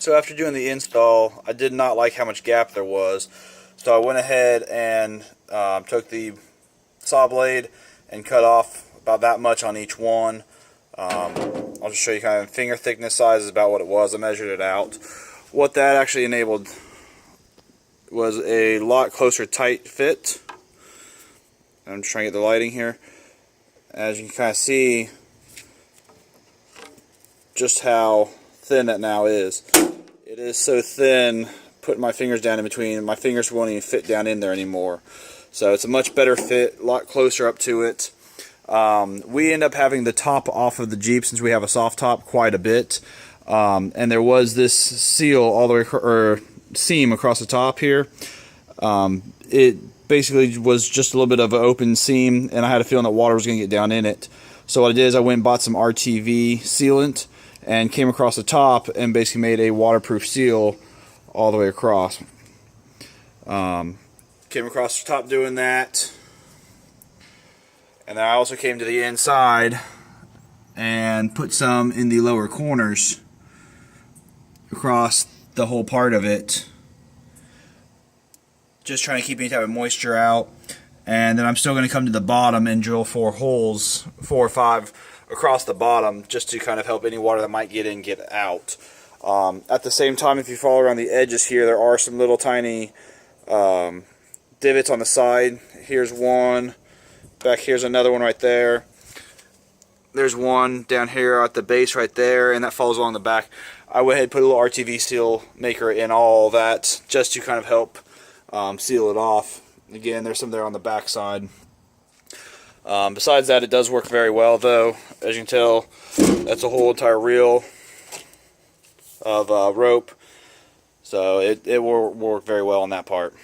So after doing the install, I did not like how much gap there was. So I went ahead and took the saw blade and cut off about that much on each one. I'll just show you kind of finger thickness size is about what it was. I measured it out. What that actually enabled was a lot closer tight fit. I'm just trying to get the lighting here. As you can kind of see just how thin that now is. It is so thin, putting my fingers down in between, my fingers won't even fit down in there anymore. So it's a much better fit, a lot closer up to it. We end up having the top off of the Jeep since we have a soft top quite a bit. And there was this seal all the way, or seam across the top here. It basically was just a little bit of an open seam, and I had a feeling that water was going to get down in it. So what I did is I went and bought some RTV sealant and came across the top and basically made a waterproof seal all the way across. Came across the top doing that, and then I also came to the inside and put some in the lower corners across the whole part of it, just trying to keep any type of moisture out. And then I'm still going to come to the bottom and drill 4 holes, 4 or 5 across the bottom, just to kind of help any water that might get in get out. At the same time, if you follow around the edges here, there are some little tiny divots on the side. Here's one, back here's another one right there. There's one down here at the base right there, and that follows along the back. I went ahead and put a little RTV seal maker in all that just to kind of help seal it off. Again, there's some there on the back side. Besides that, it does work very well though. As you can tell, that's a whole entire reel of rope, so it will work very well on that part.